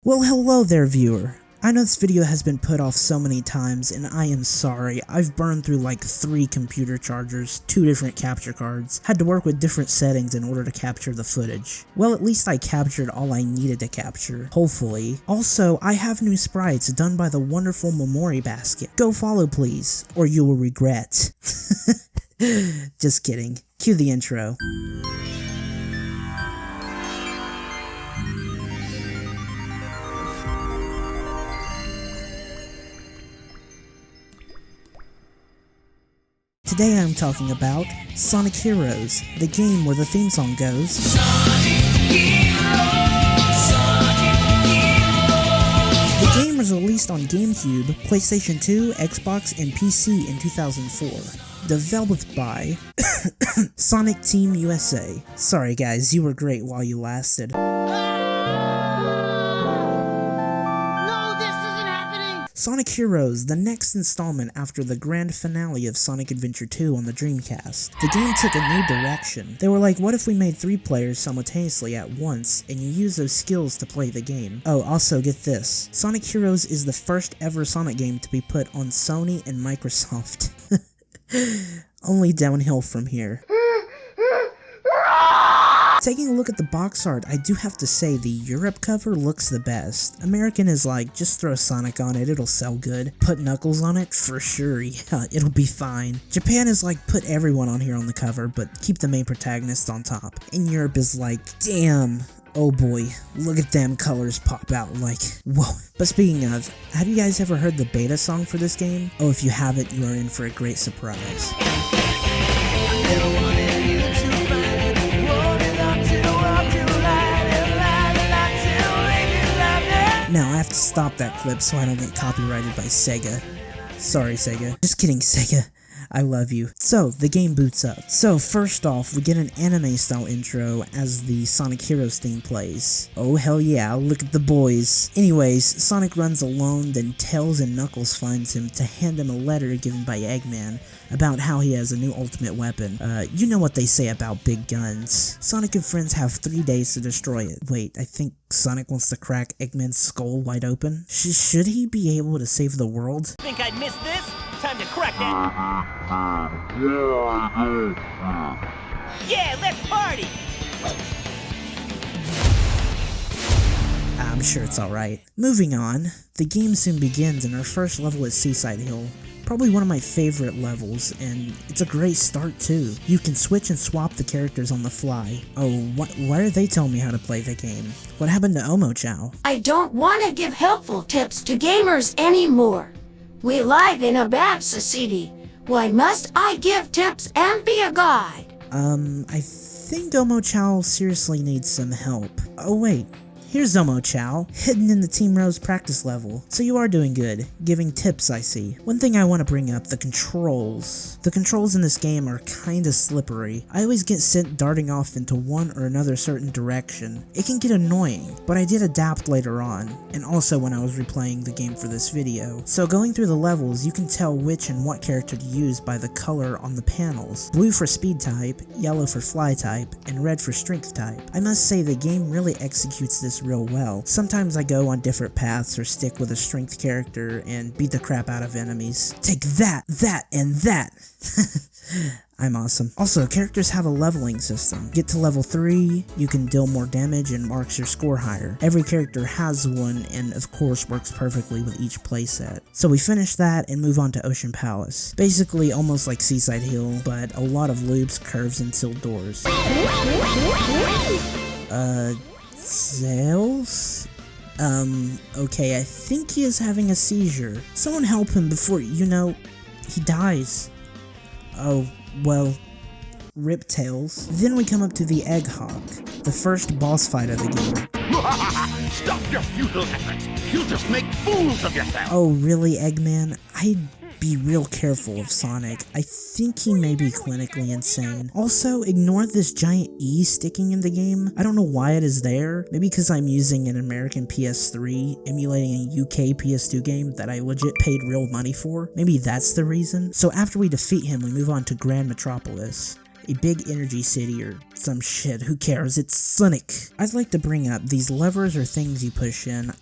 Well, hello there, viewer. I know this video has been put off so many times, and I am sorry. I've burned through like 3 computer chargers, 2 different capture cards, had to work with different settings in order to capture the footage. Well, at least I captured all I needed to capture, hopefully. Also, I have new sprites done by the wonderful Memory Basket. Go follow, please, or you will regret. Just kidding. Cue the intro. Today I'm talking about Sonic Heroes, the game where the theme song goes. Sonic Heroes, Sonic Heroes. The game was released on GameCube, PlayStation 2, Xbox, and PC in 2004. Developed by Sonic Team USA. Sorry guys, you were great while you lasted. Sonic Heroes, the next installment after the grand finale of Sonic Adventure 2 on the Dreamcast. The game took a new direction. They were like, what if we made 3 players simultaneously at once, and you use those skills to play the game? Oh, also get this. Sonic Heroes is the first ever Sonic game to be put on Sony and Microsoft. Only downhill from here. Taking a look at the box art, I do have to say the Europe cover looks the best. American is like, just throw Sonic on it, it'll sell good. Put Knuckles on it? For sure, yeah, it'll be fine. Japan is like, put everyone on here on the cover, but keep the main protagonist on top. And Europe is like, damn, oh boy, look at them colors pop out like, whoa. But speaking of, have you guys ever heard the beta song for this game? Oh, if you haven't, you are in for a great surprise. Now, I have to stop that clip so I don't get copyrighted by Sega. Sorry, Sega. Just kidding, Sega. I love you. So, the game boots up. So, first off, we get an anime-style intro as the Sonic Heroes theme plays. Oh, hell yeah, look at the boys. Anyways, Sonic runs alone, then Tails and Knuckles finds him to hand him a letter given by Eggman about how he has a new ultimate weapon. You know what they say about big guns. Sonic and friends have 3 days to destroy it. Wait, I think Sonic wants to crack Eggman's skull wide open? Should he be able to save the world? Think I'd miss this? Time to crack that. Yeah, let's party! I'm sure it's alright. Moving on, the game soon begins and our first level is Seaside Hill. Probably one of my favorite levels, and it's a great start too. You can switch and swap the characters on the fly. Oh, why are they telling me how to play the game? What happened to Omochao? I don't want to give helpful tips to gamers anymore. We live in a bad society. Why must I give tips and be a guide? I think Omochao seriously needs some help. Oh wait. Here's Omochao, hidden in the Team Rose practice level. So you are doing good, giving tips I see. One thing I want to bring up, the controls. The controls in this game are kinda slippery. I always get sent darting off into one or another certain direction. It can get annoying, but I did adapt later on, and also when I was replaying the game for this video. So going through the levels, you can tell which and what character to use by the color on the panels. Blue for speed type, yellow for fly type, and red for strength type. I must say the game really executes this real well. Sometimes I go on different paths or stick with a strength character and beat the crap out of enemies. Take that, and that! I'm awesome. Also, characters have a leveling system. Get to level 3, you can deal more damage and marks your score higher. Every character has one and of course works perfectly with each playset. So we finish that and move on to Ocean Palace. Basically almost like Seaside Hill, but a lot of loops, curves, and sealed doors. Tails? Okay, I think he is having a seizure. Someone help him before, he dies. Oh, well, rip Tails. Then we come up to the Egg Hawk, the first boss fight of the game. Stop your futile efforts! You'll just make fools of yourself! Oh, really, Eggman? I'd be real careful of Sonic. I think he may be clinically insane. Also, ignore this giant E sticking in the game. I don't know why it is there. Maybe because I'm using an American PS3 emulating a UK PS2 game that I legit paid real money for. Maybe that's the reason. So after we defeat him, we move on to Grand Metropolis. a big energy city or some shit, who cares, it's Sonic. I'd like to bring up, these levers are things you push in.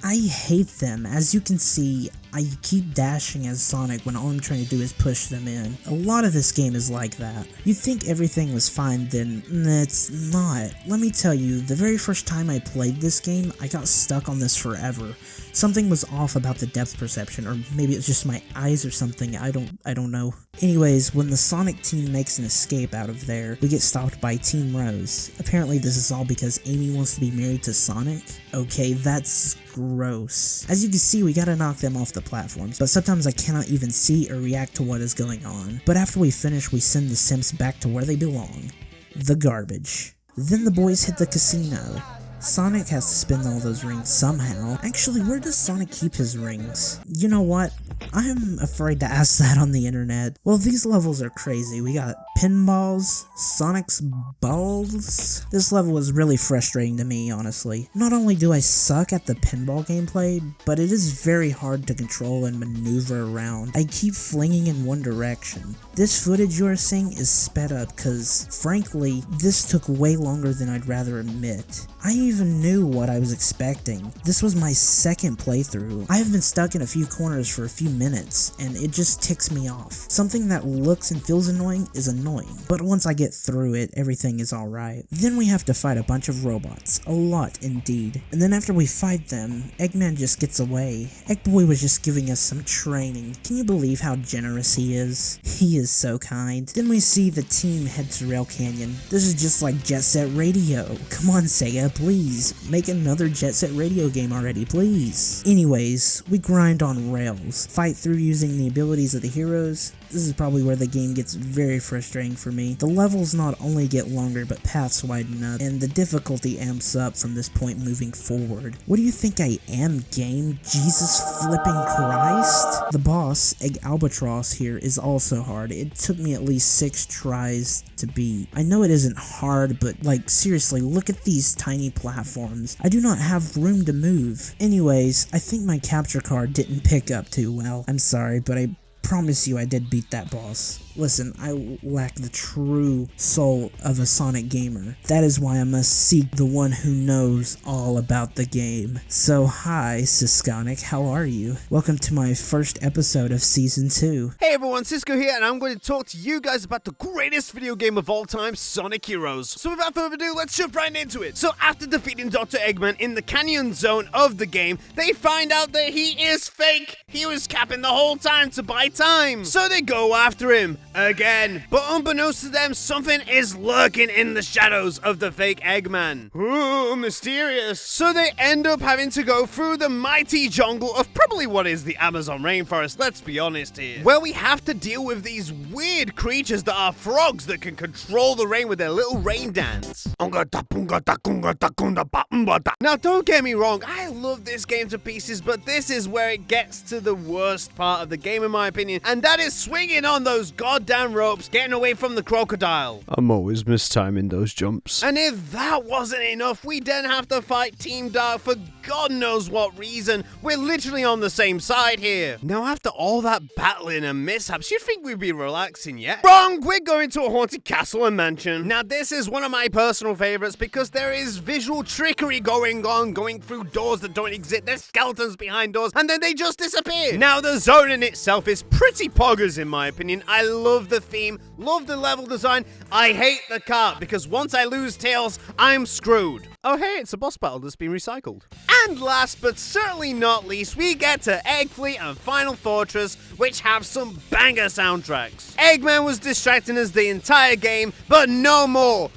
I hate them. As you can see, I keep dashing as Sonic when all I'm trying to do is push them in. A lot of this game is like that. You'd think everything was fine, then it's not. Let me tell you, the very first time I played this game, I got stuck on this forever. Something was off about the depth perception, or maybe it's just my eyes or something, I don't know. Anyways, when the Sonic team makes an escape out of there, we get stopped by Team Rose. Apparently this is all because Amy wants to be married to Sonic? Okay, that's gross. As you can see, we gotta knock them off the platforms, but sometimes I cannot even see or react to what is going on. But after we finish, we send the Simps back to where they belong. The garbage. Then the boys hit the casino. Sonic has to spend all those rings somehow. Actually, where does Sonic keep his rings? You know what? I'm afraid to ask that on the internet. Well, these levels are crazy. We got pinballs, Sonic's balls. This level was really frustrating to me, honestly. Not only do I suck at the pinball gameplay, but it is very hard to control and maneuver around. I keep flinging in one direction. This footage you are seeing is sped up because, frankly, this took way longer than I'd rather admit. I even knew what I was expecting. This was my second playthrough. I have been stuck in a few corners for a few minutes, and it just ticks me off. Something that looks and feels annoying is annoying, but once I get through it, everything is alright. Then we have to fight a bunch of robots. A lot, indeed. And then after we fight them, Eggman just gets away. Eggboy was just giving us some training. Can you believe how generous he is? He is so kind. Then we see the team head to Rail Canyon. This is just like Jet Set Radio. Come on, Sega, please. Make another Jet Set Radio game already, please. Anyways, we grind on rails. Fight through using the abilities of the heroes. This is probably where the game gets very frustrating for me. The levels not only get longer, but paths widen up, and the difficulty amps up from this point moving forward. What do you think I am, game? Jesus flipping Christ? The boss, Egg Albatross here, is also hard. It took me at least 6 tries to beat. I know it isn't hard, but like seriously, look at these tiny platforms. I do not have room to move. Anyways, I think my capture card didn't pick up too well. I'm sorry, but I promise you I did beat that boss. Listen, I lack the true soul of a Sonic gamer. That is why I must seek the one who knows all about the game. So hi, Sysconic, how are you? Welcome to my first episode of Season 2. Hey everyone, Cisco here, and I'm going to talk to you guys about the greatest video game of all time, Sonic Heroes. So without further ado, let's jump right into it. So after defeating Dr. Eggman in the canyon zone of the game, they find out that he is fake. He was capping the whole time to buy time. So they go after him again, but unbeknownst to them, something is lurking in the shadows of the fake Eggman. Ooh, mysterious. So they end up having to go through the mighty jungle of probably what is the Amazon rainforest, let's be honest here, where we have to deal with these weird creatures that are frogs that can control the rain with their little rain dance. Now don't get me wrong, I love this game to pieces, but this is where it gets to the worst part of the game in my opinion, and that is swinging on those goddamn ropes, getting away from the crocodile. I'm always mistiming those jumps. And if that wasn't enough, we then have to fight Team Dark for God knows what reason. We're literally on the same side here. Now after all that battling and mishaps, you'd think we'd be relaxing yet? Wrong! We're going to a haunted castle and mansion. Now this is one of my personal favorites because there is visual trickery going on, going through doors that don't exist. There's skeletons behind doors and then they just disappear. Now the zone in itself is pretty poggers in my opinion. I love the theme, love the level design. I hate the cart because once I lose Tails, I'm screwed. Oh hey, it's a boss battle that's been recycled. And last but certainly not least, we get to Egg Fleet and Final Fortress, which have some banger soundtracks. Eggman was distracting us the entire game, but no more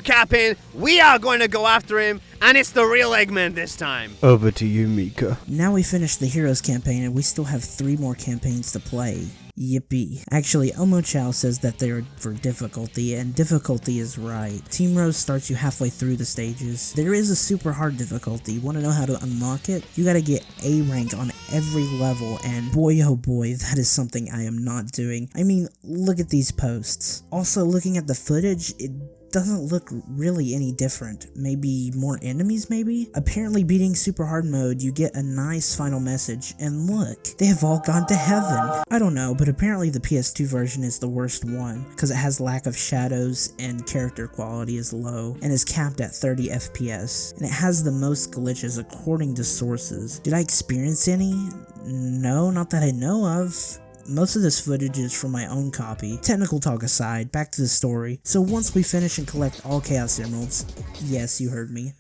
capping. We are going to go after him, and it's the real Eggman this time. Over to you, Mika. Now we finished the Heroes campaign and we still have 3 more campaigns to play. Yippee. Actually, Elmo Chow says that they're for difficulty, and difficulty is right. Team Rose starts you halfway through the stages. There is a super hard difficulty. Want to know how to unlock it? You gotta get A rank on every level, and boy oh boy, that is something I am not doing. I mean, look at these posts. Also, looking at the footage, it doesn't look really any different. Maybe more enemies, maybe? Apparently beating super hard mode, you get a nice final message, and look, they have all gone to heaven. I don't know, but apparently the PS2 version is the worst one, because it has lack of shadows and character quality is low, and is capped at 30 FPS, and it has the most glitches according to sources. Did I experience any? No, not that I know of. Most of this footage is from my own copy. Technical talk aside, back to the story. So once we finish and collect all Chaos Emeralds, yes, you heard me,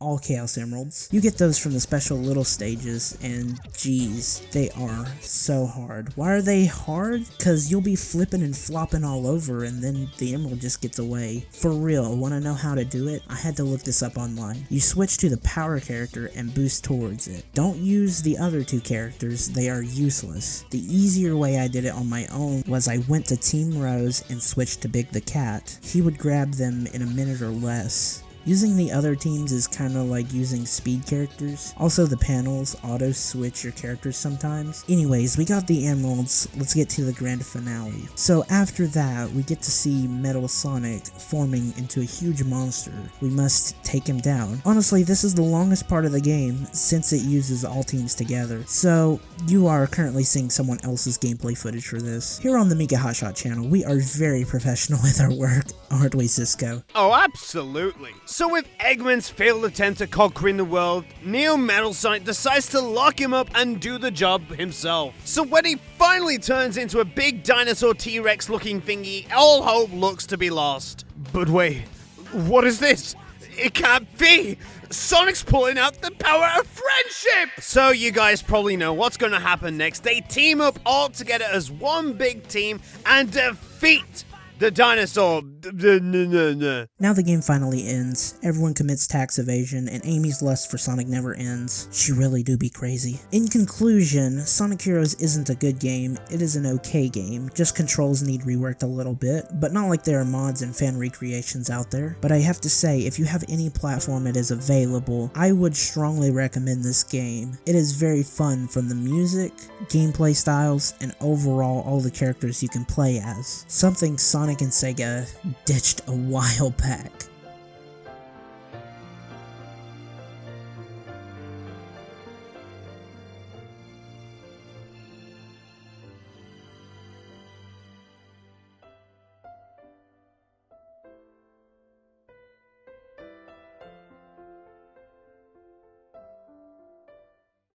all Chaos Emeralds, you get those from the special little stages, and geez, they are so hard. Why are they hard? Cause you'll be flipping and flopping all over and then the emerald just gets away. For real, wanna know how to do it? I had to look this up online. You switch to the power character and boost towards it. Don't use the other two characters, they are useless. The easier way I did it on my own was I went to Team Rose and switched to Big the Cat. He would grab them in a minute or less. Using the other teams is kinda like using speed characters. Also the panels auto switch your characters sometimes. Anyways, we got the emeralds, let's get to the grand finale. So after that, we get to see Metal Sonic forming into a huge monster. We must take him down. Honestly, this is the longest part of the game since it uses all teams together. So you are currently seeing someone else's gameplay footage for this. Here on the Mika Hotshot channel, we are very professional with our work, aren't we, Cisco? Oh, absolutely. So with Eggman's failed attempt at conquering the world, Neo Metal Sonic decides to lock him up and do the job himself. So when he finally turns into a big dinosaur T-Rex looking thingy, all hope looks to be lost. But wait, what is this? It can't be! Sonic's pulling out the power of friendship! So you guys probably know what's gonna happen next. They team up all together as one big team and defeat the dinosaur. Now the game finally ends, everyone commits tax evasion, and Amy's lust for Sonic never ends. She really do be crazy. In conclusion, Sonic Heroes isn't a good game, it is an okay game. Just controls need reworked a little bit, but not like there are mods and fan recreations out there. But I have to say, if you have any platform it is available, I would strongly recommend this game. It is very fun from the music, gameplay styles, and overall all the characters you can play as. Something Sonic and Sega ditched a while back.